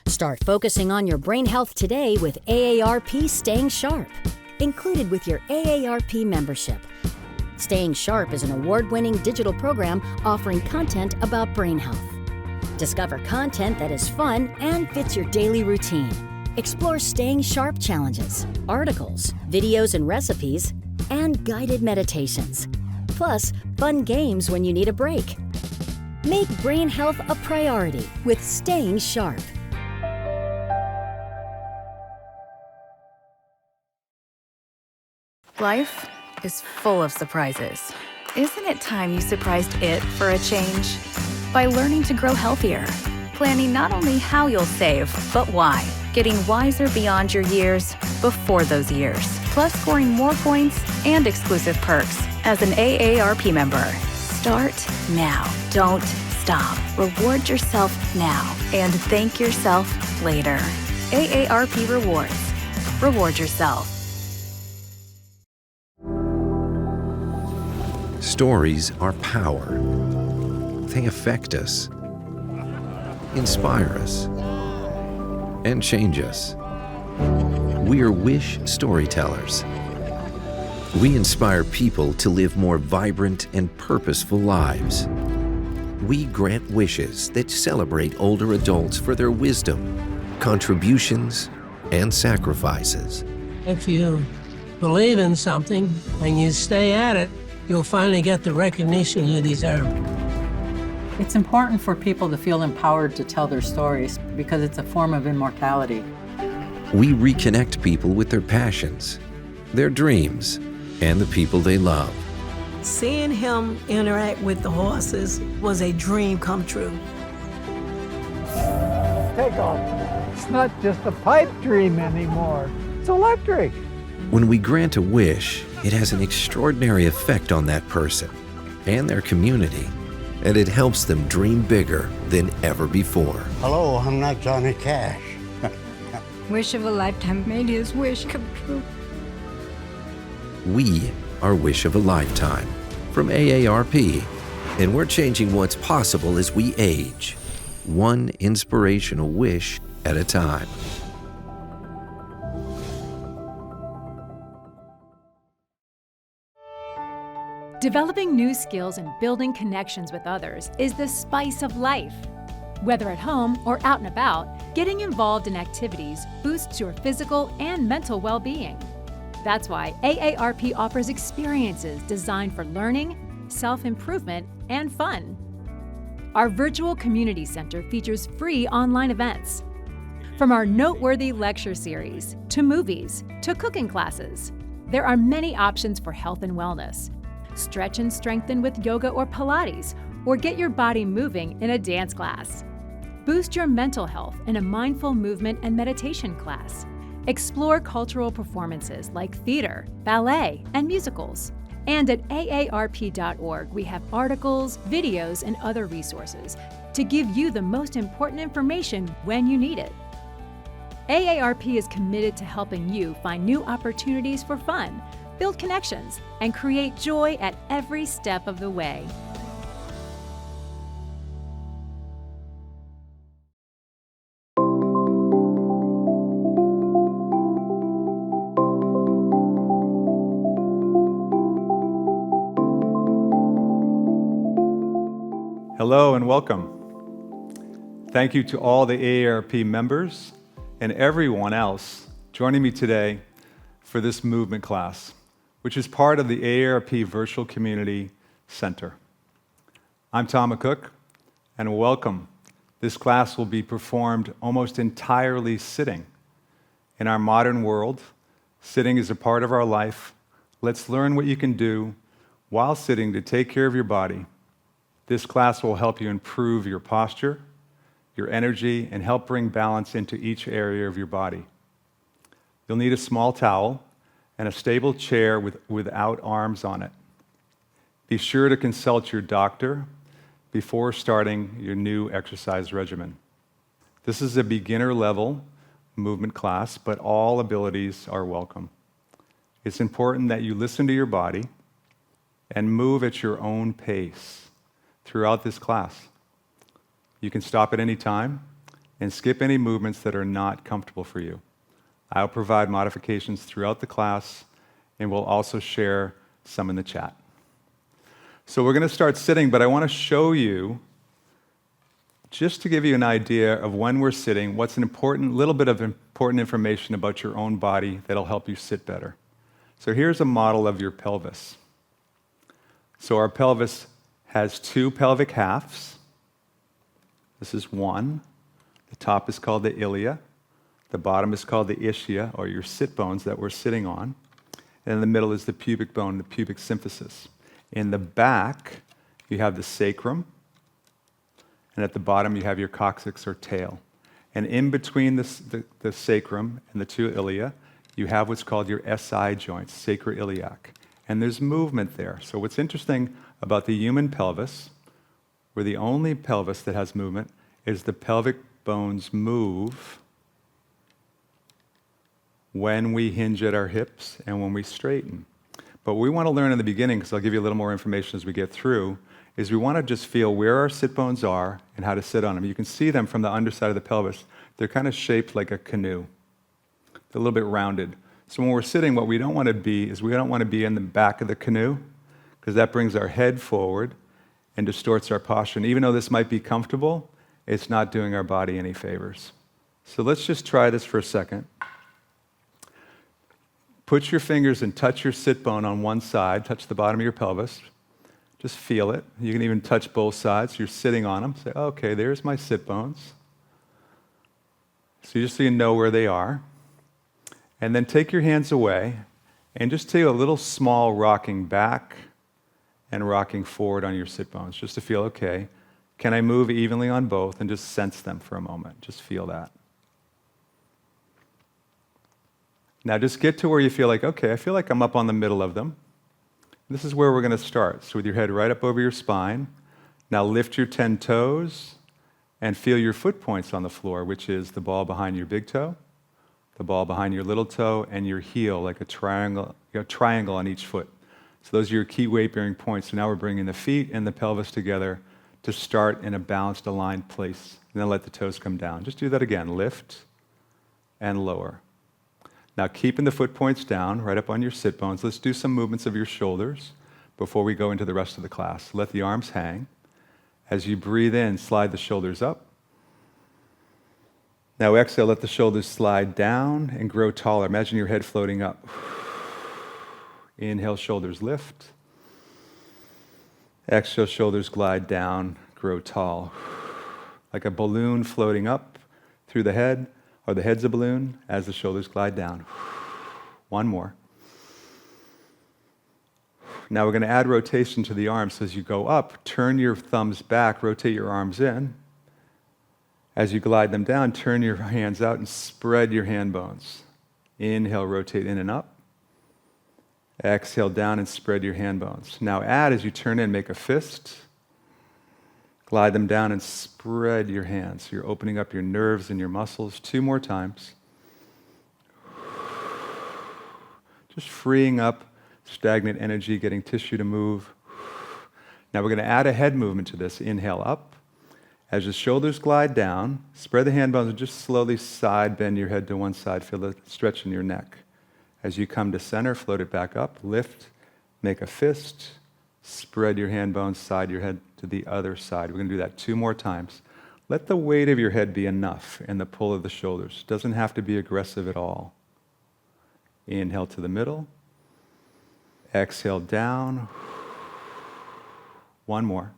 Start focusing on your brain health today with AARP Staying Sharp, included with your AARP membership. Staying Sharp is an award-winning digital program offering content about brain health. Discover content that is fun and fits your daily routine. Explore Staying Sharp challenges, articles, videos and recipes, and guided meditations. Plus, fun games when you need a break. Make brain health a priority with Staying Sharp. Life is full of surprises. Isn't it time you surprised it for a change? By learning to grow healthier, planning not only how you'll save, but why. Getting wiser beyond your years, before those years. Plus scoring more points and exclusive perks as an AARP member. Start now. Don't stop. Reward yourself now and thank yourself later. AARP Rewards. Reward yourself. Stories are power. They affect us, inspire us, and change us. We are Wish storytellers. We inspire people to live more vibrant and purposeful lives. We grant wishes that celebrate older adults for their wisdom, contributions, and sacrifices. If you believe in something and you stay at it, you'll finally get the recognition you deserve. It's important for people to feel empowered to tell their stories because it's a form of immortality. We reconnect people with their passions, their dreams, and the people they love. Seeing him interact with the horses was a dream come true. Take off. It's not just a pipe dream anymore. It's electric. When we grant a wish, it has an extraordinary effect on that person and their community, and it helps them dream bigger than ever before. Hello, I'm not Johnny Cash. Wish of a lifetime made his wish come true. We are Wish of a Lifetime from AARP, and we're changing what's possible as we age, one inspirational wish at a time. Developing new skills and building connections with others is the spice of life. Whether at home or out and about, getting involved in activities boosts your physical and mental well-being. That's why AARP offers experiences designed for learning, self-improvement, and fun. Our virtual community center features free online events. From our noteworthy lecture series, to movies, to cooking classes, there are many options for health and wellness. Stretch and strengthen with yoga or Pilates, or get your body moving in a dance class. Boost your mental health in a mindful movement and meditation class. Explore cultural performances like theater, ballet, and musicals. And at aarp.org, we have articles, videos, and other resources to give you the most important information when you need it. AARP is committed to helping you find new opportunities for fun, build connections, and create joy at every step of the way. Hello and welcome. Thank you to all the AARP members and everyone else joining me today for this movement class, which is part of the AARP Virtual Community Center. I'm Tom McCook, and welcome. This class will be performed almost entirely sitting. In our modern world, sitting is a part of our life. Let's learn what you can do while sitting to take care of your body. This class will help you improve your posture, your energy, and help bring balance into each area of your body. You'll need a small towel and a stable chair without arms on it. Be sure to consult your doctor before starting your new exercise regimen. This is a beginner-level movement class, but all abilities are welcome. It's important that you listen to your body and move at your own pace throughout this class. You can stop at any time and skip any movements that are not comfortable for you. I'll provide modifications throughout the class, and we'll also share some in the chat. So we're going to start sitting, but I want to show you, just to give you an idea of when we're sitting, what's an important, little bit of important information about your own body that'll help you sit better. So here's a model of your pelvis. So our pelvis has two pelvic halves. This is one. The top is called the ilia. The bottom is called the ischia, or your sit bones that we're sitting on. And in the middle is the pubic bone, the pubic symphysis. In the back, you have the sacrum. And at the bottom, you have your coccyx or tail. And in between the sacrum and the two ilia, you have what's called your SI joints, sacroiliac. And there's movement there. So what's interesting about the human pelvis, we're the only pelvis that has movement, is the pelvic bones move when we hinge at our hips and when we straighten. But what we want to learn in the beginning, because I'll give you a little more information as we get through, is we want to just feel where our sit bones are and how to sit on them. You can see them from the underside of the pelvis. They're kind of shaped like a canoe. They're a little bit rounded. So when we're sitting, what we don't want to be is we don't want to be in the back of the canoe, because that brings our head forward and distorts our posture. And even though this might be comfortable, it's not doing our body any favors. So let's just try this for a second. Put your fingers and touch your sit bone on one side, touch the bottom of your pelvis. Just feel it. You can even touch both sides. You're sitting on them. Say, okay, there's my sit bones. So you know where they are. And then take your hands away and just take a little small rocking back and rocking forward on your sit bones, just to feel, okay, can I move evenly on both? And just sense them for a moment. Just feel that. Now just get to where you feel like, okay, I feel like I'm up on the middle of them. This is where we're going to start. So with your head right up over your spine, now lift your 10 toes and feel your foot points on the floor, which is the ball behind your big toe, the ball behind your little toe, and your heel, like a triangle on each foot. So those are your key weight-bearing points. So now we're bringing the feet and the pelvis together to start in a balanced, aligned place. And then let the toes come down. Just do that again. Lift and lower. Now, keeping the foot points down, right up on your sit bones, let's do some movements of your shoulders before we go into the rest of the class. Let the arms hang. As you breathe in, slide the shoulders up. Now exhale, let the shoulders slide down and grow taller. Imagine your head floating up. Inhale, shoulders lift. Exhale, shoulders glide down, grow tall. Like a balloon floating up through the head, or the head's a balloon as the shoulders glide down. One more. Now we're going to add rotation to the arms. So as you go up, turn your thumbs back, rotate your arms in. As you glide them down, turn your hands out and spread your hand bones. Inhale, rotate in and up. Exhale, down and spread your hand bones. Now add, as you turn in, make a fist. Glide them down and spread your hands. You're opening up your nerves and your muscles. 2 more times. Just freeing up stagnant energy, getting tissue to move. Now we're going to add a head movement to this. Inhale up. As the shoulders glide down, spread the hand bones and just slowly side bend your head to one side. Feel the stretch in your neck. As you come to center, float it back up. Lift, make a fist. Spread your hand bones, side your head to the other side. We're going to do that 2 more times. Let the weight of your head be enough in the pull of the shoulders. It doesn't have to be aggressive at all. Inhale to the middle. Exhale down. 1 more.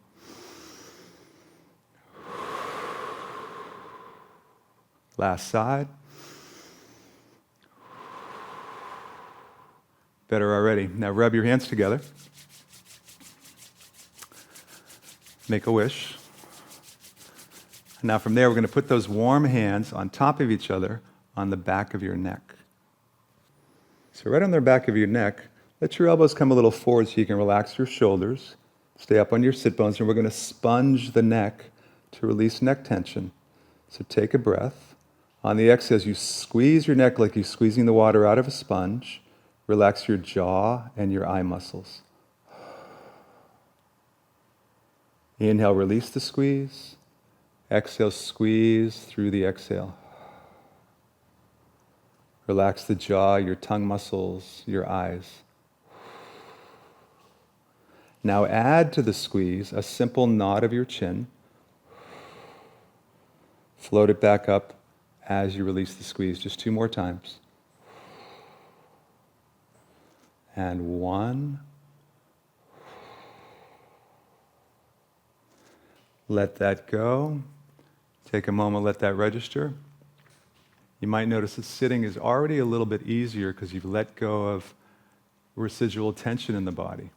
Last side. Better already. Now rub your hands together. Make a wish. Now from there, we're going to put those warm hands on top of each other on the back of your neck. So right on the back of your neck, let your elbows come a little forward so you can relax your shoulders. Stay up on your sit bones, and we're going to sponge the neck to release neck tension. So take a breath. On the exhale, as you squeeze your neck like you're squeezing the water out of a sponge, relax your jaw and your eye muscles. Inhale, release the squeeze. Exhale, squeeze through the exhale. Relax the jaw, your tongue muscles, your eyes. Now add to the squeeze a simple nod of your chin. Float it back up as you release the squeeze. Just 2 more times. And 1. Let that go. Take a moment, let that register. You might notice that sitting is already a little bit easier because you've let go of residual tension in the body.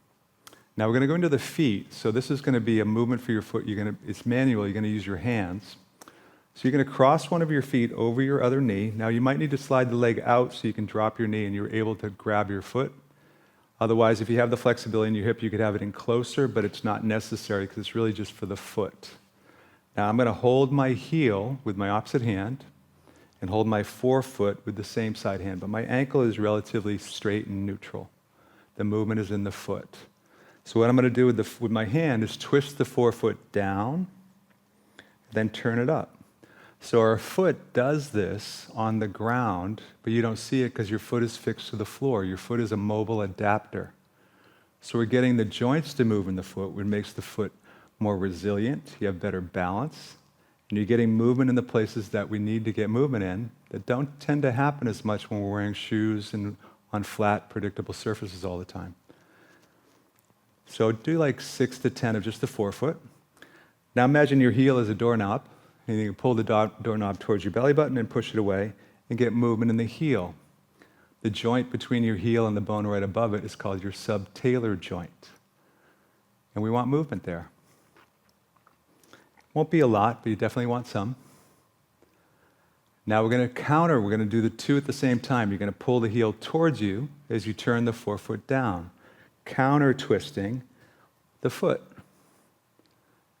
Now we're going to go into the feet. So this is going to be a movement for your foot. It's manual. You're going to use your hands. So you're going to cross one of your feet over your other knee. Now you might need to slide the leg out so you can drop your knee and you're able to grab your foot. Otherwise, if you have the flexibility in your hip, you could have it in closer, but it's not necessary because it's really just for the foot. Now I'm going to hold my heel with my opposite hand and hold my forefoot with the same side hand, but my ankle is relatively straight and neutral. The movement is in the foot. So what I'm going to do with my hand is twist the forefoot down, then turn it up. So our foot does this on the ground, but you don't see it because your foot is fixed to the floor. Your foot is a mobile adapter. So we're getting the joints to move in the foot, which makes the foot more resilient. You have better balance. And you're getting movement in the places that we need to get movement in that don't tend to happen as much when we're wearing shoes and on flat, predictable surfaces all the time. So do like 6 to 10 of just the forefoot. Now imagine your heel is a doorknob, and you can pull the doorknob towards your belly button and push it away and get movement in the heel. The joint between your heel and the bone right above it is called your subtalar joint. And we want movement there. Won't be a lot, but you definitely want some. Now we're going to counter. We're going to do the 2 at the same time. You're going to pull the heel towards you as you turn the forefoot down. Counter twisting the foot.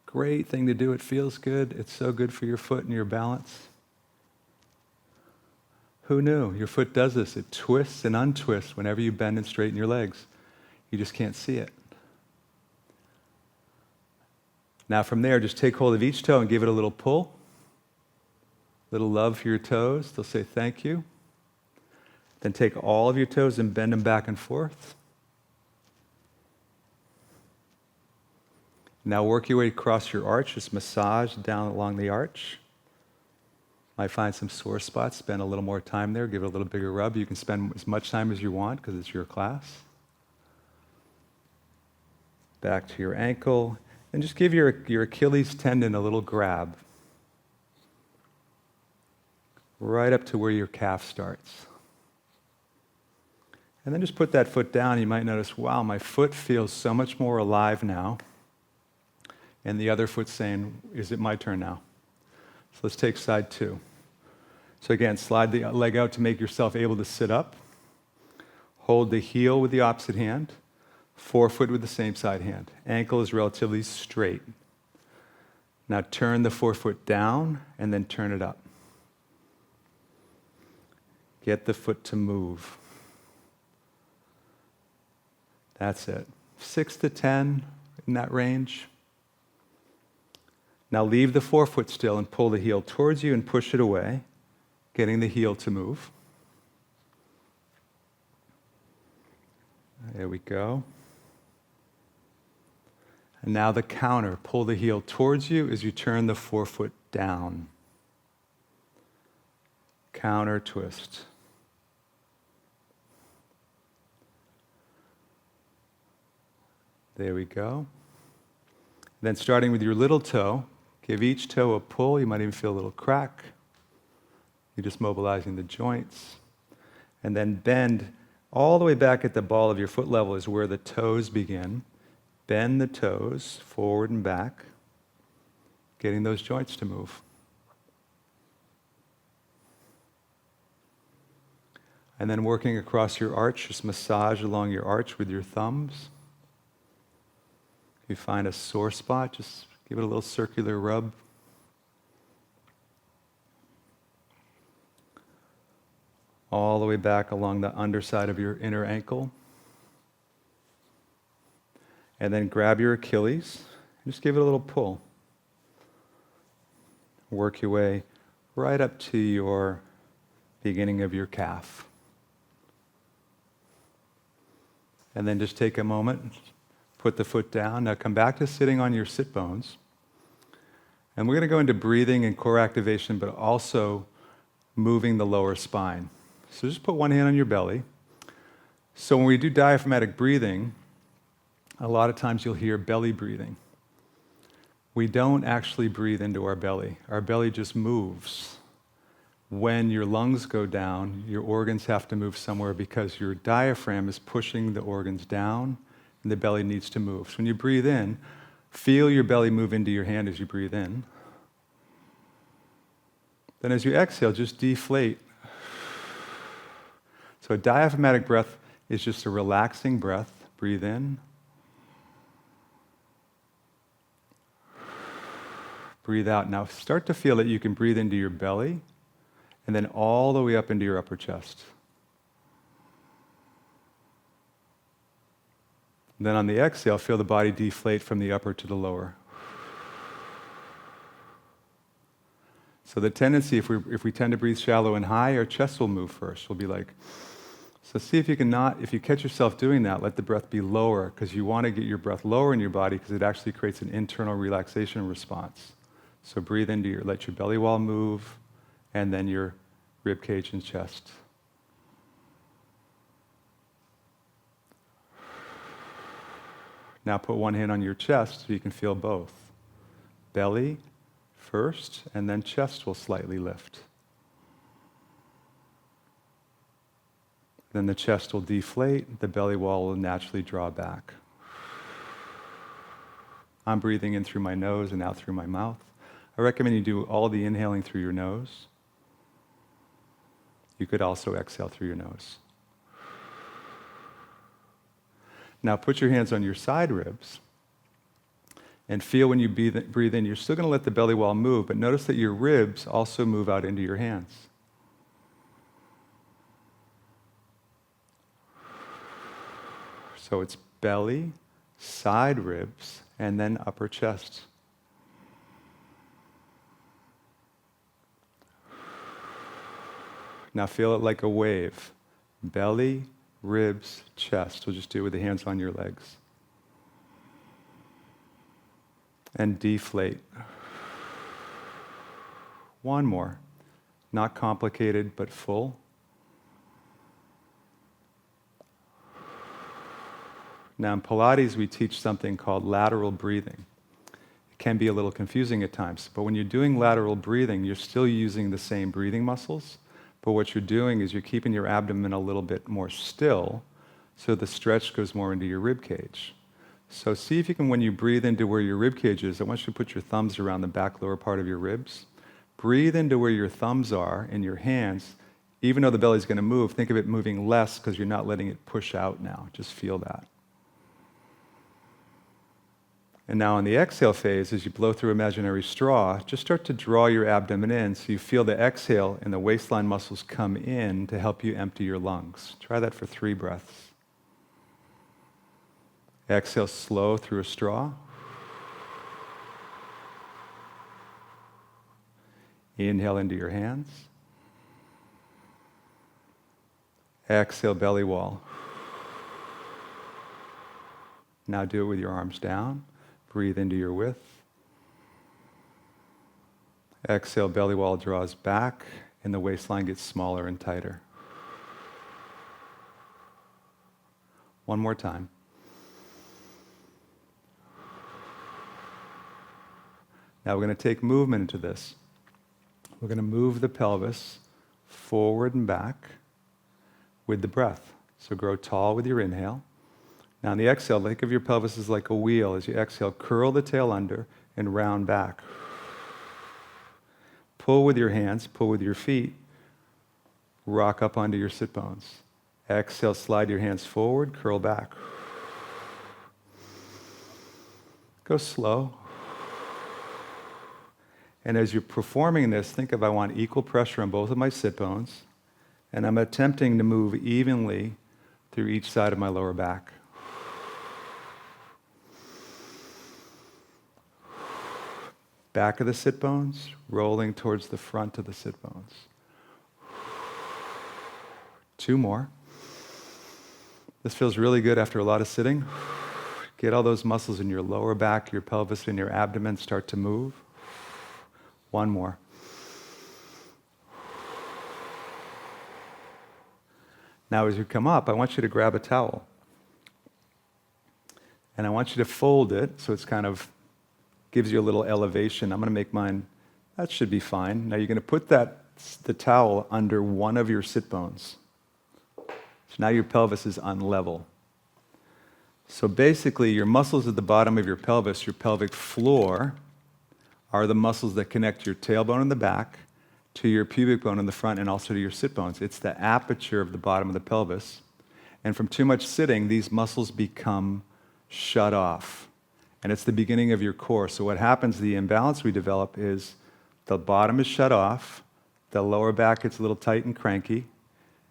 Great thing to do. It feels good. It's so good for your foot and your balance. Who knew? Your foot does this. It twists and untwists whenever you bend and straighten your legs. You just can't see it. Now from there, just take hold of each toe and give it a little pull. Little love for your toes. They'll say thank you. Then take all of your toes and bend them back and forth. Now work your way across your arch. Just massage down along the arch. Might find some sore spots. Spend a little more time there. Give it a little bigger rub. You can spend as much time as you want because it's your class. Back to your ankle. And just give your Achilles tendon a little grab. Right up to where your calf starts. And then just put that foot down. You might notice, wow, my foot feels so much more alive now. And the other foot's saying, is it my turn now? So let's take side 2. So again, slide the leg out to make yourself able to sit up. Hold the heel with the opposite hand. Forefoot with the same side hand. Ankle is relatively straight. Now turn the forefoot down and then turn it up. Get the foot to move. That's it. 6 to 10 in that range. Now leave the forefoot still and pull the heel towards you and push it away, getting the heel to move. There we go. And now the counter. Pull the heel towards you as you turn the forefoot down. Counter twist. There we go. Then starting with your little toe, give each toe a pull. You might even feel a little crack. You're just mobilizing the joints. And then bend all the way back at the ball of your foot level is where the toes begin. Bend the toes forward and back, getting those joints to move. And then working across your arch, just massage along your arch with your thumbs. If you find a sore spot, just give it a little circular rub. All the way back along the underside of your inner ankle. And then grab your Achilles and just give it a little pull. work your way right up to your beginning of your calf. And then just take a moment, put the foot down. Now come back to sitting on your sit bones. And we're going to go into breathing and core activation, but also moving the lower spine. So just put one hand on your belly. So when we do diaphragmatic breathing, a lot of times you'll hear belly breathing. We don't actually breathe into our belly. Our belly just moves. When your lungs go down, your organs have to move somewhere because your diaphragm is pushing the organs down and the belly needs to move. So when you breathe in, feel your belly move into your hand as you breathe in. Then as you exhale, just deflate. So a diaphragmatic breath is just a relaxing breath. Breathe in. Breathe out. Now start to feel that you can breathe into your belly and then all the way up into your upper chest. And then on the exhale, feel the body deflate from the upper to the lower. So the tendency, if we tend to breathe shallow and high, our chest will move first. We'll be like, so see if you catch yourself doing that, let the breath be lower, because you want to get your breath lower in your body because it actually creates an internal relaxation response. So breathe into let your belly wall move, and then your rib cage and chest. Now put one hand on your chest so you can feel both. Belly first, and then chest will slightly lift. Then the chest will deflate, the belly wall will naturally draw back. I'm breathing in through my nose and out through my mouth. I recommend you do all the inhaling through your nose. You could also exhale through your nose. Now put your hands on your side ribs and feel when you breathe in, you're still going to let the belly wall move, but notice that your ribs also move out into your hands. So it's belly, side ribs, and then upper chest. Now feel it like a wave. Belly, ribs, chest. We'll just do it with the hands on your legs. And deflate. One more. Not complicated, but full. Now in Pilates, we teach something called lateral breathing. It can be a little confusing at times, but when you're doing lateral breathing, you're still using the same breathing muscles, but what you're doing is you're keeping your abdomen a little bit more still, so the stretch goes more into your rib cage. So see if you can, when you breathe into where your rib cage is, I want you to put your thumbs around the back lower part of your ribs. Breathe into where your thumbs are in your hands. Even though the belly's going to move, think of it moving less because you're not letting it push out now. Just feel that. And now in the exhale phase, as you blow through imaginary straw, just start to draw your abdomen in so you feel the exhale and the waistline muscles come in to help you empty your lungs. Try that for 3 breaths. Exhale slow through a straw. Inhale into your hands. Exhale, belly wall. Now do it with your arms down. Breathe into your width. Exhale, belly wall draws back, and the waistline gets smaller and tighter. One more time. Now we're going to take movement into this. We're going to move the pelvis forward and back with the breath. So grow tall with your inhale. Now on the exhale, think of your pelvis as like a wheel. As you exhale, curl the tail under and round back. Pull with your hands, pull with your feet. Rock up onto your sit bones. Exhale, slide your hands forward, curl back. Go slow. And as you're performing this, think of I want equal pressure on both of my sit bones, and I'm attempting to move evenly through each side of my lower back. Back of the sit bones, rolling towards the front of the sit bones. 2 more. This feels really good after a lot of sitting. Get all those muscles in your lower back, your pelvis, and your abdomen start to move. 1 more. Now as you come up, I want you to grab a towel. And I want you to fold it so it's kind of gives you a little elevation. I'm going to make mine, that should be fine. Now you're going to put the towel under one of your sit bones. So now your pelvis is unlevel. So basically, your muscles at the bottom of your pelvis, your pelvic floor, are the muscles that connect your tailbone in the back to your pubic bone in the front and also to your sit bones. It's the aperture of the bottom of the pelvis. And from too much sitting, these muscles become shut off. And it's the beginning of your core. So what happens, the imbalance we develop is the bottom is shut off, the lower back gets a little tight and cranky,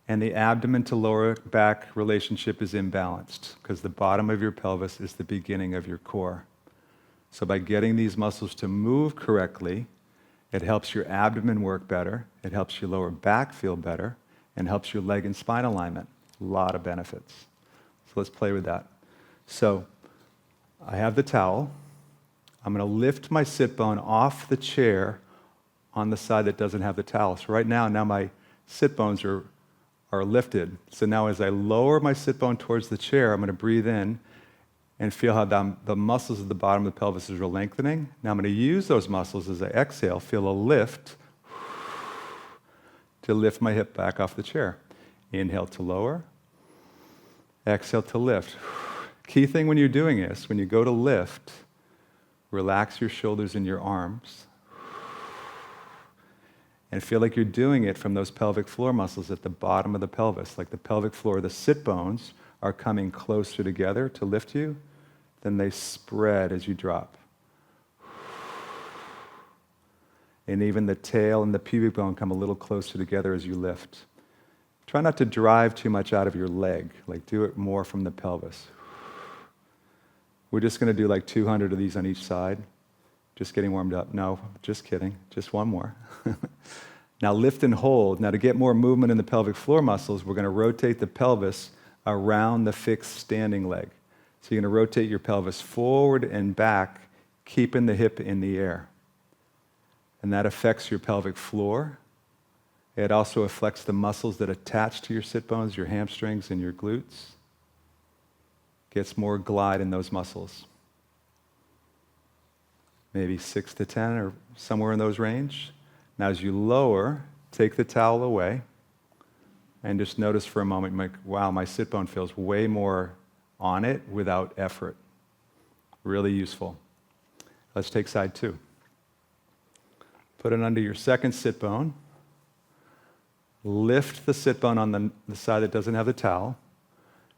and the abdomen to lower back relationship is imbalanced because the bottom of your pelvis is the beginning of your core. So by getting these muscles to move correctly, it helps your abdomen work better, it helps your lower back feel better, and helps your leg and spine alignment. A lot of benefits. So let's play with that. So I have the towel. I'm going to lift my sit bone off the chair on the side that doesn't have the towel. So right now my sit bones are lifted. So now as I lower my sit bone towards the chair, I'm going to breathe in and feel how the muscles at the bottom of the pelvis are lengthening. Now I'm going to use those muscles as I exhale, feel a lift to lift my hip back off the chair. Inhale to lower, exhale to lift. Key thing when you're doing this, when you go to lift, relax your shoulders and your arms and feel like you're doing it from those pelvic floor muscles at the bottom of the pelvis, like the pelvic floor, the sit bones are coming closer together to lift you, then they spread as you drop. And even the tail and the pubic bone come a little closer together as you lift. Try not to drive too much out of your leg, like do it more from the pelvis. We're just going to do like 200 of these on each side. Just getting warmed up. No, just kidding. Just 1 more. Now lift and hold. Now to get more movement in the pelvic floor muscles, we're going to rotate the pelvis around the fixed standing leg. So you're going to rotate your pelvis forward and back, keeping the hip in the air. And that affects your pelvic floor. It also affects the muscles that attach to your sit bones, your hamstrings and your glutes. Gets more glide in those muscles. Maybe 6 to 10 or somewhere in those range. Now as you lower, take the towel away and just notice for a moment, like, wow, my sit bone feels way more on it without effort. Really useful. Let's take side 2. Put it under your second sit bone. Lift the sit bone on the side that doesn't have the towel.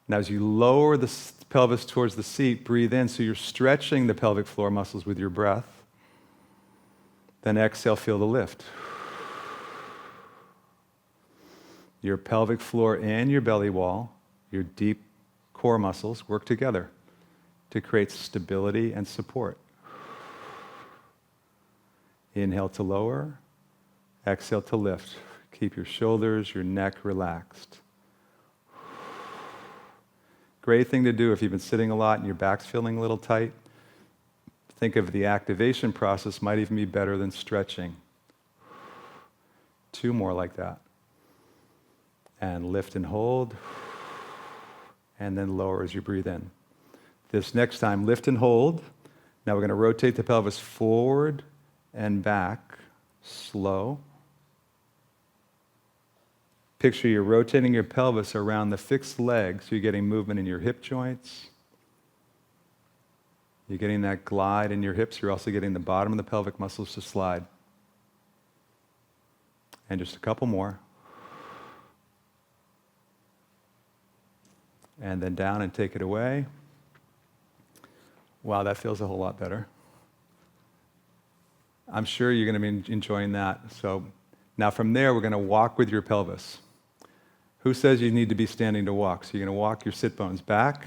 Now as you lower the pelvis towards the seat, breathe in so you're stretching the pelvic floor muscles with your breath. Then exhale, feel the lift. Your pelvic floor and your belly wall, your deep core muscles work together to create stability and support. Inhale to lower, exhale to lift. Keep your shoulders, your neck relaxed. Great thing to do if you've been sitting a lot and your back's feeling a little tight. Think of the activation process might even be better than stretching. 2 more like that. And lift and hold. And then lower as you breathe in. This next time, lift and hold. Now we're going to rotate the pelvis forward and back, slow. Picture you're rotating your pelvis around the fixed leg, so you're getting movement in your hip joints. You're getting that glide in your hips. You're also getting the bottom of the pelvic muscles to slide. And just a couple more. And then down and take it away. Wow, that feels a whole lot better. I'm sure you're going to be enjoying that. So now from there, we're going to walk with your pelvis. Who says you need to be standing to walk? So you're going to walk your sit bones back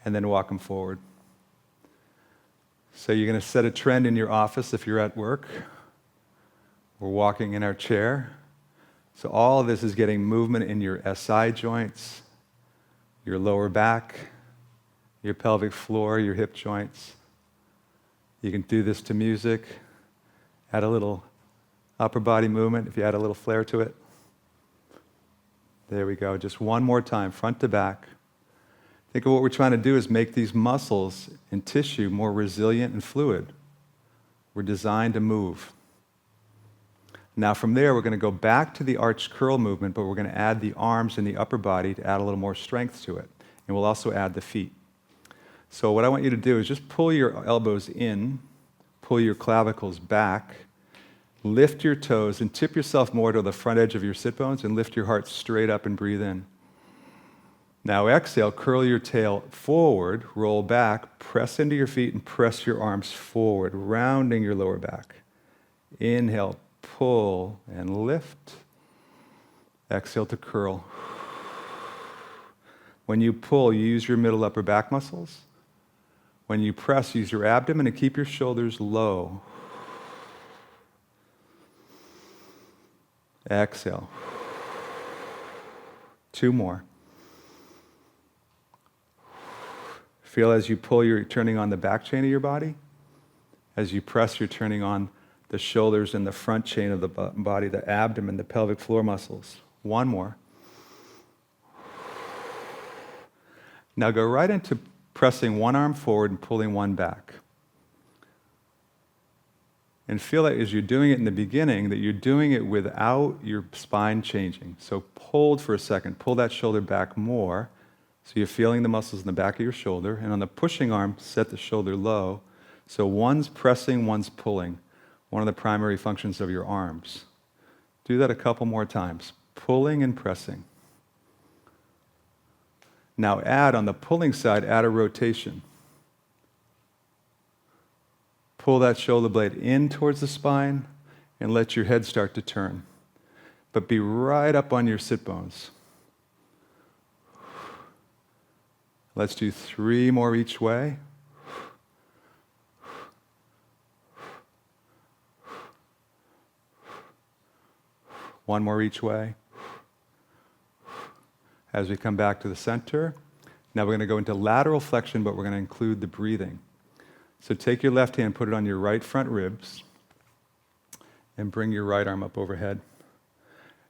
and then walk them forward. So you're going to set a trend in your office if you're at work. We're walking in our chair. So all of this is getting movement in your SI joints, your lower back, your pelvic floor, your hip joints. You can do this to music. Add a little upper body movement if you add a little flair to it. There we go. Just one more time, front to back. Think of what we're trying to do is make these muscles and tissue more resilient and fluid. We're designed to move. Now from there, we're going to go back to the arch curl movement, but we're going to add the arms and the upper body to add a little more strength to it. And we'll also add the feet. So what I want you to do is just pull your elbows in, pull your clavicles back, lift your toes and tip yourself more to the front edge of your sit bones and lift your heart straight up and breathe in. Now exhale, curl your tail forward, roll back, press into your feet and press your arms forward, rounding your lower back. Inhale, pull and lift. Exhale to curl. When you pull, you use your middle upper back muscles. When you press, use your abdomen and keep your shoulders low. Exhale. 2 more. Feel as you pull, you're turning on the back chain of your body. As you press, you're turning on the shoulders and the front chain of the body, the abdomen, the pelvic floor muscles. 1 more. Now go right into pressing one arm forward and pulling one back. And feel that as you're doing it in the beginning, that you're doing it without your spine changing. So hold for a second, pull that shoulder back more, so you're feeling the muscles in the back of your shoulder. And on the pushing arm, set the shoulder low. So one's pressing, one's pulling. One of the primary functions of your arms. Do that a couple more times. Pulling and pressing. Now add, on the pulling side, add a rotation. Pull that shoulder blade in towards the spine and let your head start to turn. But be right up on your sit bones. Let's do 3 more each way. One more each way. As we come back to the center, now we're going to go into lateral flexion, but we're going to include the breathing. So take your left hand, put it on your right front ribs, and bring your right arm up overhead.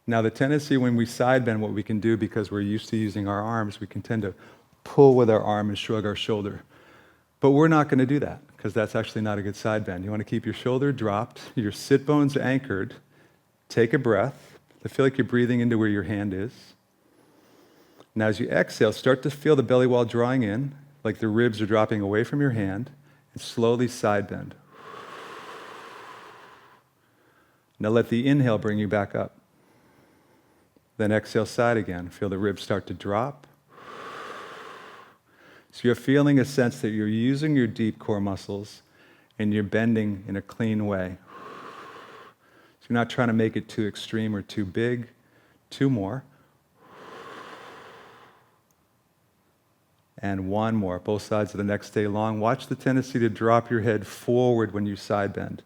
Now the tendency when we side bend, what we can do, because we're used to using our arms, we can tend to pull with our arm and shrug our shoulder. But we're not going to do that, because that's actually not a good side bend. You want to keep your shoulder dropped, your sit bones anchored. Take a breath. I feel like you're breathing into where your hand is. Now as you exhale, start to feel the belly wall drawing in, like the ribs are dropping away from your hand, and slowly side bend. Now let the inhale bring you back up. Then exhale, side again. Feel the ribs start to drop. So you're feeling a sense that you're using your deep core muscles and you're bending in a clean way. So you're not trying to make it too extreme or too big. 2 more. And 1 more. Both sides of the neck stay long. Watch the tendency to drop your head forward when you side bend.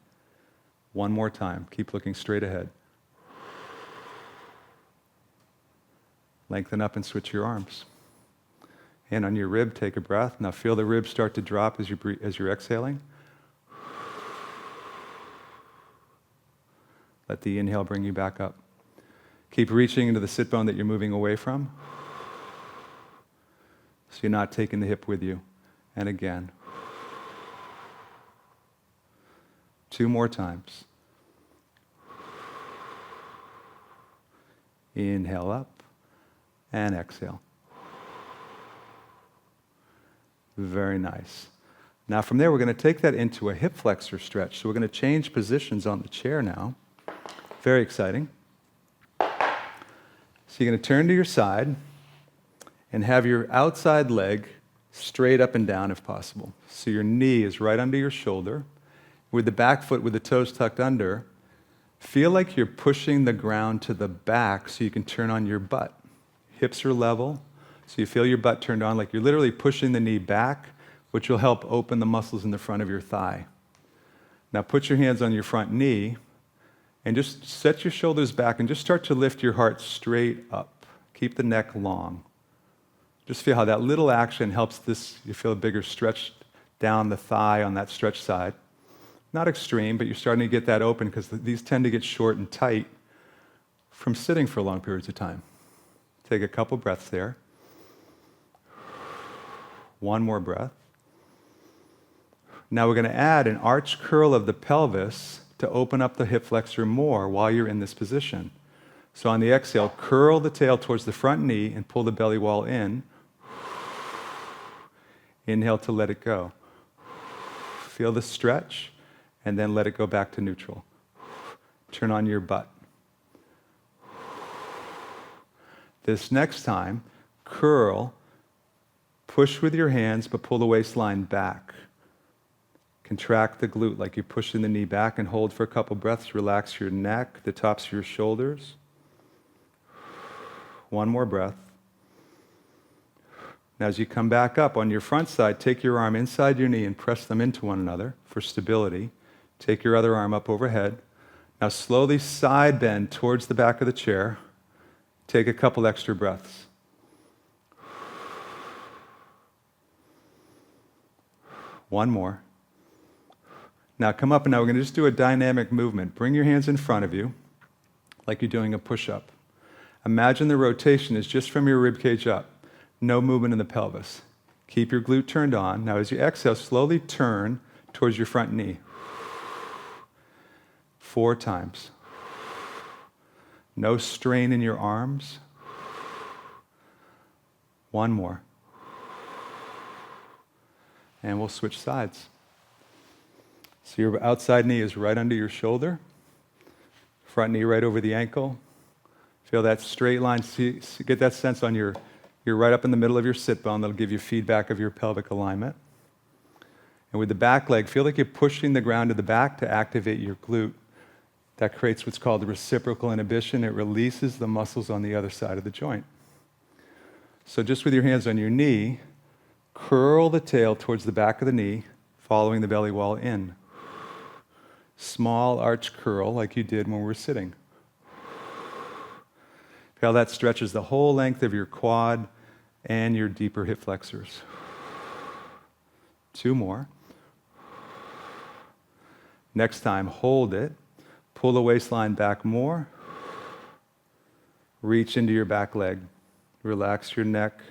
1 more time. Keep looking straight ahead. Lengthen up and switch your arms. And on your rib, take a breath. Now feel the ribs start to drop as you're exhaling. Let the inhale bring you back up. Keep reaching into the sit bone that you're moving away from. So you're not taking the hip with you. And again. 2 more times. Inhale up and exhale. Very nice. Now from there, we're going to take that into a hip flexor stretch. So we're going to change positions on the chair now. Very exciting. So you're going to turn to your side and have your outside leg straight up and down if possible. So your knee is right under your shoulder. With the back foot with the toes tucked under, feel like you're pushing the ground to the back so you can turn on your butt. Hips are level, so you feel your butt turned on, like you're literally pushing the knee back which will help open the muscles in the front of your thigh. Now put your hands on your front knee and just set your shoulders back and just start to lift your heart straight up. Keep the neck long. Just feel how that little action helps you feel a bigger stretch down the thigh on that stretch side. Not extreme, but you're starting to get that open because these tend to get short and tight from sitting for long periods of time. Take a couple breaths there. One more breath. Now we're going to add an arch curl of the pelvis to open up the hip flexor more while you're in this position. So on the exhale, curl the tail towards the front knee and pull the belly wall in. Inhale to let it go. Feel the stretch, and then let it go back to neutral. Turn on your butt. This next time, curl, push with your hands, but pull the waistline back. Contract the glute like you're pushing the knee back and hold for a couple breaths. Relax your neck, the tops of your shoulders. One more breath. Now as you come back up on your front side, take your arm inside your knee and press them into one another for stability. Take your other arm up overhead. Now slowly side bend towards the back of the chair. Take a couple extra breaths. One more. Now come up and now we're going to just do a dynamic movement. Bring your hands in front of you like you're doing a push-up. Imagine the rotation is just from your rib cage up. No movement in the pelvis. Keep your glute turned on. Now as you exhale, slowly turn towards your front knee. 4 times. No strain in your arms. One more. And we'll switch sides. So your outside knee is right under your shoulder. Front knee right over the ankle. Feel that straight line. Get that sense on you're right up in the middle of your sit bone. That'll give you feedback of your pelvic alignment. And with the back leg, feel like you're pushing the ground to the back to activate your glute. That creates what's called reciprocal inhibition. It releases the muscles on the other side of the joint. So just with your hands on your knee, curl the tail towards the back of the knee, following the belly wall in. Small arch curl like you did when we were sitting. Feel that stretches the whole length of your quad and your deeper hip flexors. 2 more. Next time, hold it. Pull the waistline back more. Reach into your back leg. Relax your neck,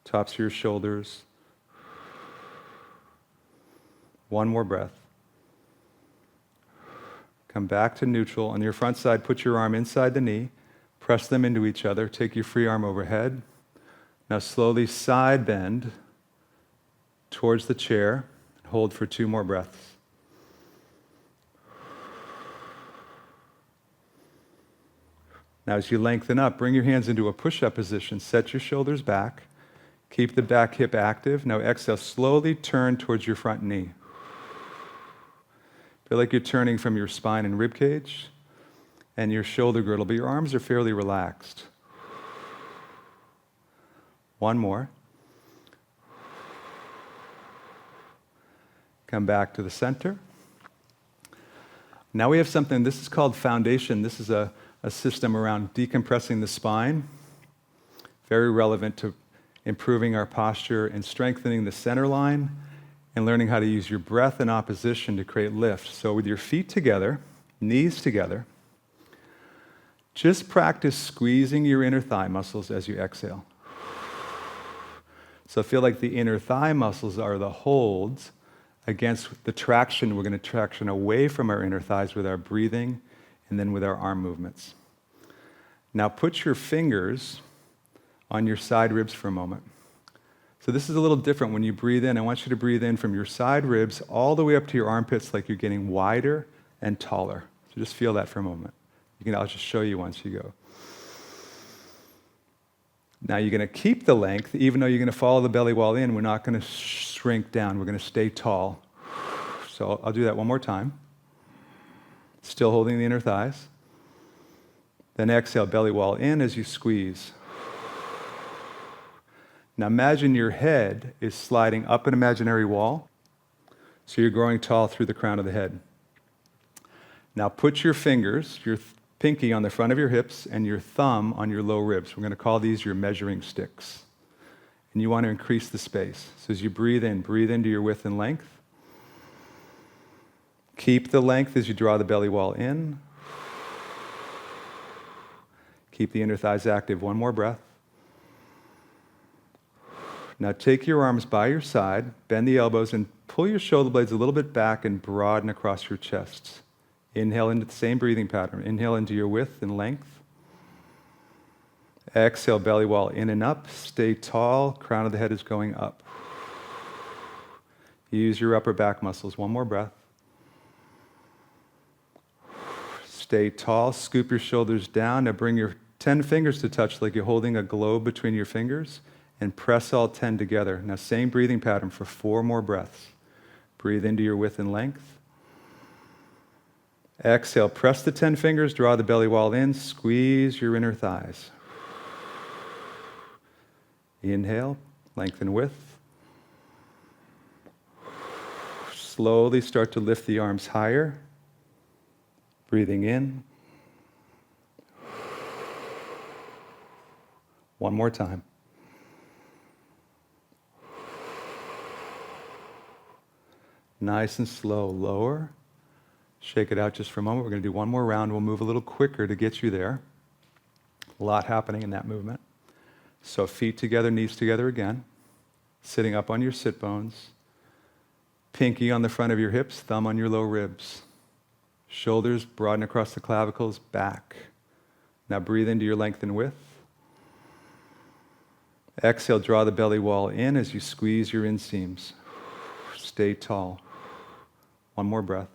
tops of your shoulders. 1 more breath. Come back to neutral. On your front side, put your arm inside the knee. Press them into each other. Take your free arm overhead. Now slowly side bend towards the chair. Hold for 2 more breaths. Now as you lengthen up, bring your hands into a push-up position. Set your shoulders back. Keep the back hip active. Now exhale, slowly turn towards your front knee. Feel like you're turning from your spine and rib cage and your shoulder girdle, but your arms are fairly relaxed. 1 more. Come back to the center. Now we have something, this is called foundation. This is a system around decompressing the spine. Very relevant to improving our posture and strengthening the center line and learning how to use your breath in opposition to create lift. So with your feet together, knees together, just practice squeezing your inner thigh muscles as you exhale. So feel like the inner thigh muscles are the holds against the traction. We're going to traction away from our inner thighs with our breathing and then with our arm movements. Now put your fingers on your side ribs for a moment. So this is a little different when you breathe in. I want you to breathe in from your side ribs all the way up to your armpits like you're getting wider and taller. So just feel that for a moment. I'll just show you once you go. Now you're going to keep the length, even though you're going to follow the belly wall in. We're not going to shrink down. We're going to stay tall. So I'll do that one more time. Still holding the inner thighs. Then exhale, belly wall in as you squeeze. Now imagine your head is sliding up an imaginary wall, so you're growing tall through the crown of the head. Now put your fingers, your pinky on the front of your hips and your thumb on your low ribs. We're going to call these your measuring sticks. And you want to increase the space. So as you breathe into your width and length. Keep the length as you draw the belly wall in. Keep the inner thighs active. One more breath. Now take your arms by your side, bend the elbows, and pull your shoulder blades a little bit back and broaden across your chest. Inhale into the same breathing pattern. Inhale into your width and length. Exhale, belly wall in and up. Stay tall, crown of the head is going up. Use your upper back muscles. One more breath. Stay tall, scoop your shoulders down. Now bring your 10 fingers to touch like you're holding a globe between your fingers and press all 10 together. Now same breathing pattern for 4 more breaths. Breathe into your width and length. Exhale, press the 10 fingers, draw the belly wall in, squeeze your inner thighs. Inhale, lengthen width. Slowly start to lift the arms higher. Breathing in. One more time. Nice and slow, lower. Shake it out just for a moment. We're going to do one more round. We'll move a little quicker to get you there. A lot happening in that movement. So feet together, knees together again. Sitting up on your sit bones. Pinky on the front of your hips, thumb on your low ribs. Shoulders broaden across the clavicles, back. Now breathe into your length and width. Exhale, draw the belly wall in as you squeeze your inseams. Stay tall. One more breath.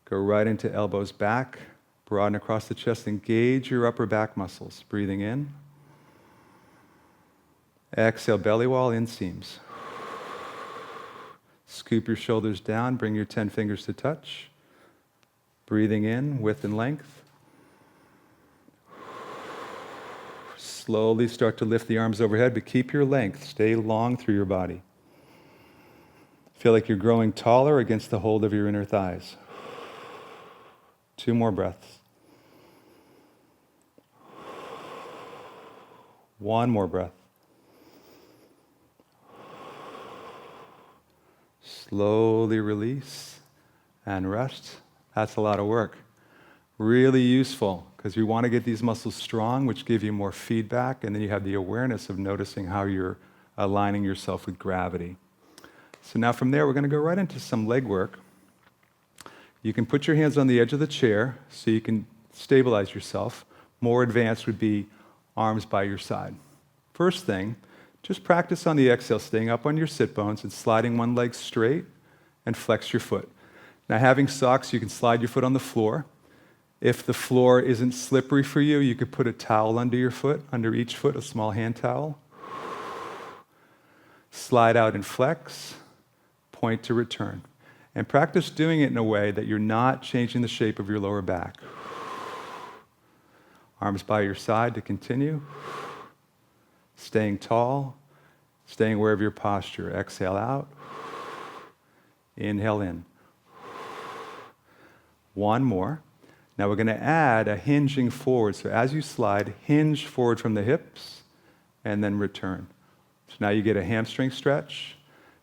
Go right into elbows back, broaden across the chest, engage your upper back muscles. Breathing in. Exhale, belly wall, inseams. Scoop your shoulders down, bring your 10 fingers to touch. Breathing in, width and length. Slowly start to lift the arms overhead, but keep your length. Stay long through your body. Feel like you're growing taller against the hold of your inner thighs. 2 more breaths. 1 more breath. Slowly release and rest. That's a lot of work. Really useful because you want to get these muscles strong, which give you more feedback, and then you have the awareness of noticing how you're aligning yourself with gravity. So now from there, we're going to go right into some leg work. You can put your hands on the edge of the chair so you can stabilize yourself. More advanced would be arms by your side. First thing, just practice on the exhale, staying up on your sit bones and sliding one leg straight and flex your foot. Now having socks, you can slide your foot on the floor. If the floor isn't slippery for you, you could put a towel under your foot, under each foot, a small hand towel. Slide out and flex, point to return. And practice doing it in a way that you're not changing the shape of your lower back. Arms by your side to continue. Staying tall, staying aware of your posture. Exhale out. Inhale in. 1 more. Now we're going to add a hinging forward. So as you slide, hinge forward from the hips and then return. So now you get a hamstring stretch.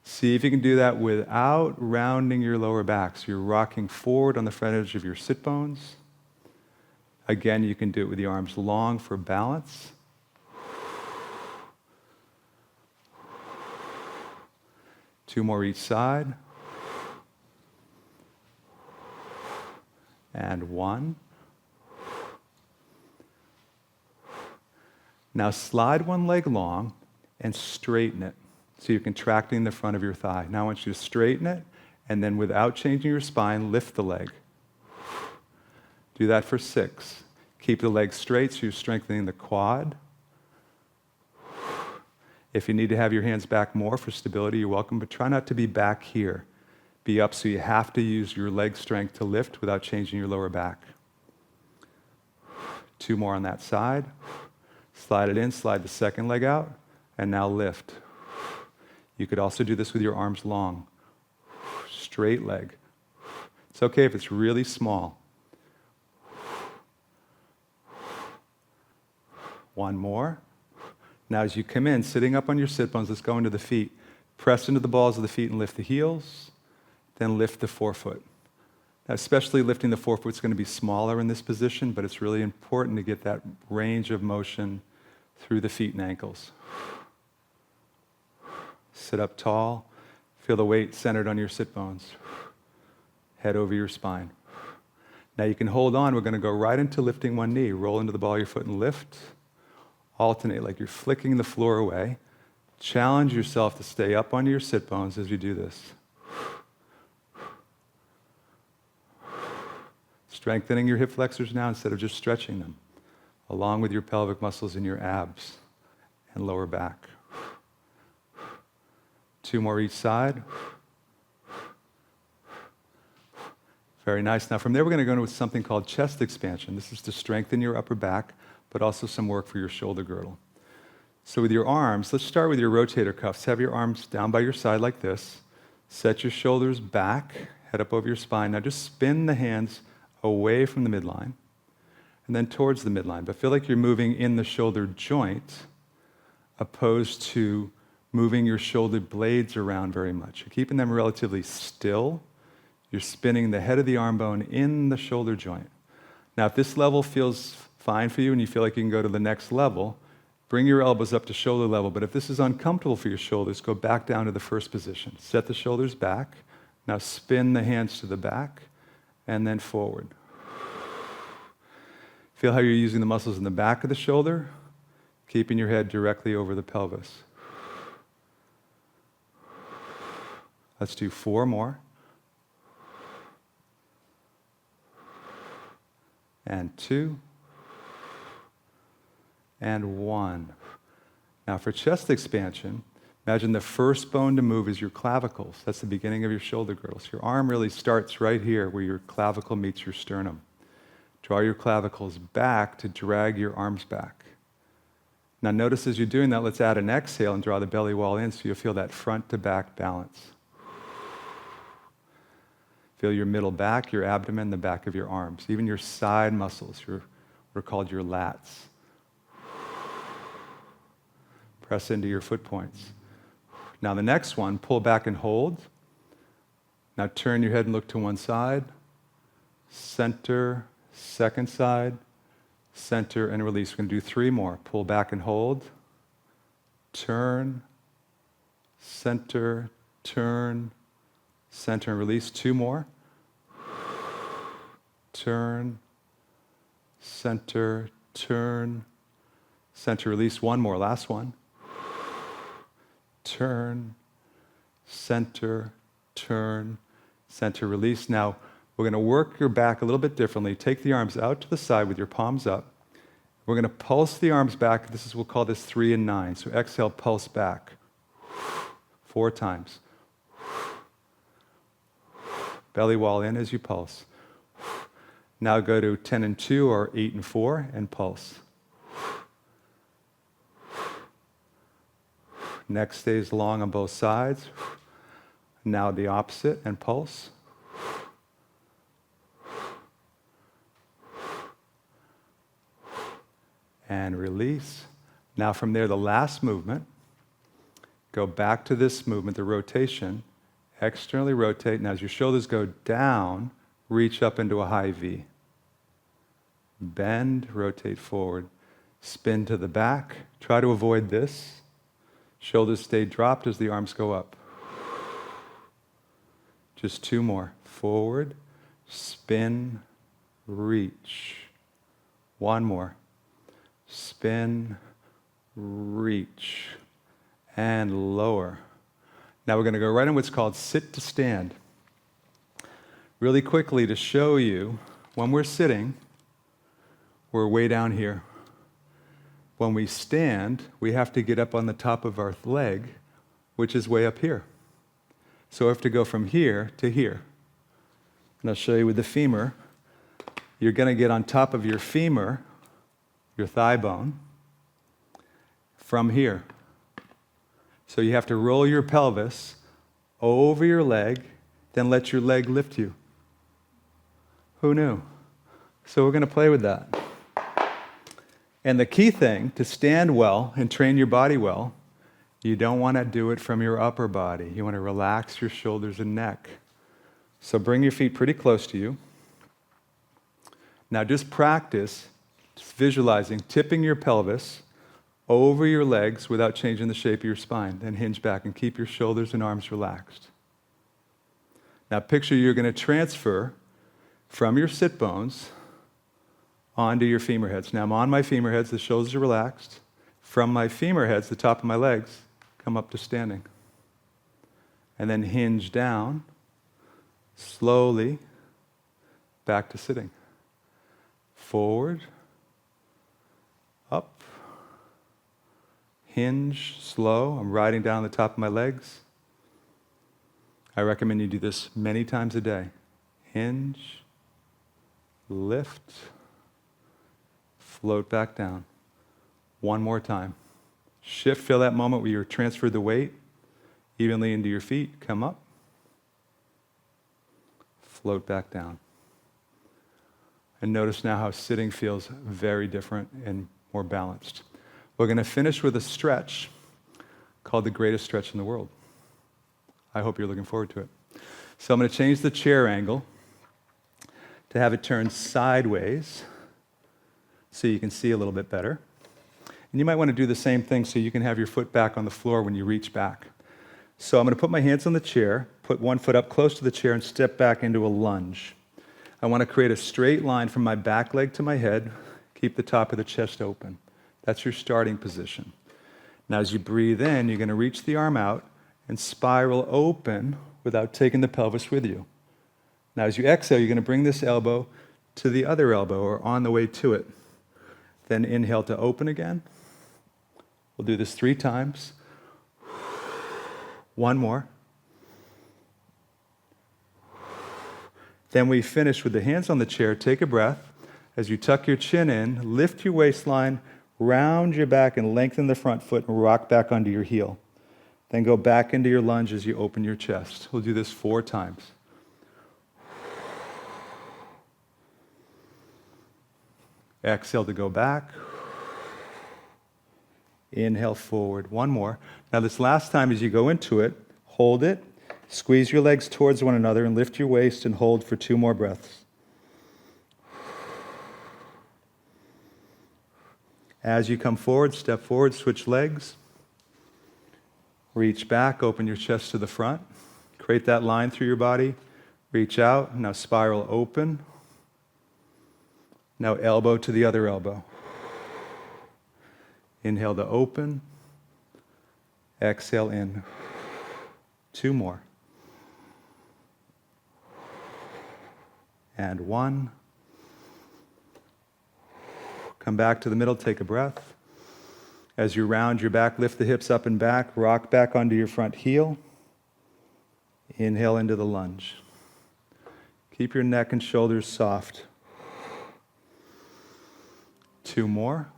See if you can do that without rounding your lower back. So you're rocking forward on the front edge of your sit bones. Again, you can do it with the arms long for balance. Two more each side. And 1. Now slide one leg long and straighten it. So you're contracting the front of your thigh. Now I want you to straighten it, and then without changing your spine, lift the leg. Do that for 6. Keep the leg straight so you're strengthening the quad. If you need to have your hands back more for stability, you're welcome, but try not to be back here. Be up so you have to use your leg strength to lift without changing your lower back. 2 more on that side. Slide it in, slide the second leg out, and now lift. You could also do this with your arms long. Straight leg. It's okay if it's really small. One more. Now as you come in, sitting up on your sit bones, let's go into the feet. Press into the balls of the feet and lift the heels, then lift the forefoot. Now, especially lifting the forefoot is going to be smaller in this position, but it's really important to get that range of motion through the feet and ankles. Sit up tall. Feel the weight centered on your sit bones. Head over your spine. Now you can hold on. We're going to go right into lifting one knee. Roll into the ball of your foot and lift. Alternate like you're flicking the floor away. Challenge yourself to stay up onto your sit bones as you do this. Strengthening your hip flexors now instead of just stretching them, along with your pelvic muscles in your abs and lower back. 2 more each side. Very nice. Now from there we're going to go into something called chest expansion. This is to strengthen your upper back, but also some work for your shoulder girdle. So with your arms, let's start with your rotator cuffs. Have your arms down by your side like this. Set your shoulders back, head up over your spine. Now just spin the hands away from the midline and then towards the midline. But feel like you're moving in the shoulder joint opposed to moving your shoulder blades around very much. You're keeping them relatively still. You're spinning the head of the arm bone in the shoulder joint. Now, if this level feels fine for you and you feel like you can go to the next level, bring your elbows up to shoulder level. But if this is uncomfortable for your shoulders, go back down to the first position. Set the shoulders back. Now spin the hands to the back and then forward. Feel how you're using the muscles in the back of the shoulder, keeping your head directly over the pelvis. Let's do 4 more. And 2. And 1. Now for chest expansion, imagine the first bone to move is your clavicles. That's the beginning of your shoulder girdles. Your arm really starts right here where your clavicle meets your sternum. Draw your clavicles back to drag your arms back. Now notice as you're doing that, let's add an exhale and draw the belly wall in so you'll feel that front to back balance. Feel your middle back, your abdomen, the back of your arms, even your side muscles, what are called your lats. Press into your foot points. Now the next one, pull back and hold. Now turn your head and look to one side. Center, second side, center, and release. We're going to do 3 more. Pull back and hold. Turn, center, turn, center, and release. 2 more. Turn, center, turn, center, release. 1 more. Last one. Turn, center, turn, center, release. Now, we're going to work your back a little bit differently. Take the arms out to the side with your palms up. We're going to pulse the arms back. We'll call this 3 and 9. So exhale, pulse back. 4 times. Belly wall in as you pulse. Now go to 10 and 2 or 8 and 4 and pulse. Neck stays long on both sides. Now the opposite and pulse. And release. Now from there, the last movement. Go back to this movement, the rotation. Externally rotate. Now as your shoulders go down, reach up into a high V. Bend, rotate forward. Spin to the back. Try to avoid this. Shoulders stay dropped as the arms go up. Just 2 more. Forward, spin, reach. 1 more. Spin, reach, and lower. Now we're going to go right in what's called sit to stand. Really quickly to show you, when we're sitting, we're way down here. When we stand, we have to get up on the top of our leg, which is way up here. So we have to go from here to here. And I'll show you with the femur. You're going to get on top of your femur, your thigh bone. from here. So you have to roll your pelvis over your leg, then let your leg lift you. Who knew? So we're going to play with that. And the key thing to stand well and train your body well, you don't want to do it from your upper body. You want to relax your shoulders and neck. So bring your feet pretty close to you. Now just practice visualizing tipping your pelvis over your legs without changing the shape of your spine. Then hinge back and keep your shoulders and arms relaxed. Now picture you're going to transfer from your sit bones onto your femur heads. Now I'm on my femur heads, the shoulders are relaxed. From my femur heads, the top of my legs, come up to standing. And then hinge down, slowly, back to sitting. Forward, up, hinge, slow. I'm riding down the top of my legs. I recommend you do this many times a day. Hinge, lift, float back down. One more time. Shift, feel that moment where you transferred the weight evenly into your feet. Come up. Float back down. And notice now how sitting feels very different and more balanced. We're going to finish with a stretch called the greatest stretch in the world. I hope you're looking forward to it. So I'm going to change the chair angle to have it turn sideways so you can see a little bit better. And you might want to do the same thing so you can have your foot back on the floor when you reach back. So I'm going to put my hands on the chair, put one foot up close to the chair, and step back into a lunge. I want to create a straight line from my back leg to my head. Keep the top of the chest open. That's your starting position. Now as you breathe in, you're going to reach the arm out and spiral open without taking the pelvis with you. Now as you exhale, you're going to bring this elbow to the other elbow or on the way to it. Then inhale to open again. We'll do this 3 times. One more. Then we finish with the hands on the chair. Take a breath. As you tuck your chin in, lift your waistline, round your back and lengthen the front foot and rock back onto your heel. Then go back into your lunge as you open your chest. We'll do this 4 times. Exhale to go back. Inhale forward. One more. Now this last time as you go into it, hold it, squeeze your legs towards one another and lift your waist and hold for 2 more breaths. As you come forward, step forward, switch legs. Reach back, open your chest to the front. Create that line through your body. Reach out, now spiral open. Now elbow to the other elbow. Inhale to open. Exhale in. 2 more. And 1. Come back to the middle, take a breath. As you round your back, lift the hips up and back, rock back onto your front heel. Inhale into the lunge. Keep your neck and shoulders soft. 2 more.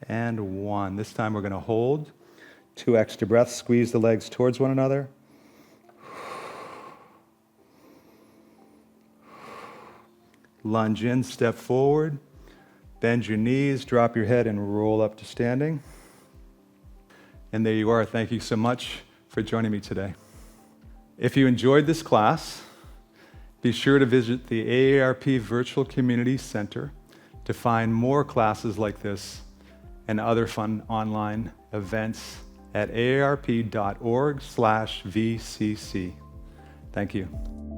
And 1. This time we're going to hold. 2 extra breaths. Squeeze the legs towards one another. Lunge in, step forward. Bend your knees, drop your head, and roll up to standing. And there you are. Thank you so much for joining me today. If you enjoyed this class, be sure to visit the AARP Virtual Community Center to find more classes like this and other fun online events at aarp.org/VCC. Thank you.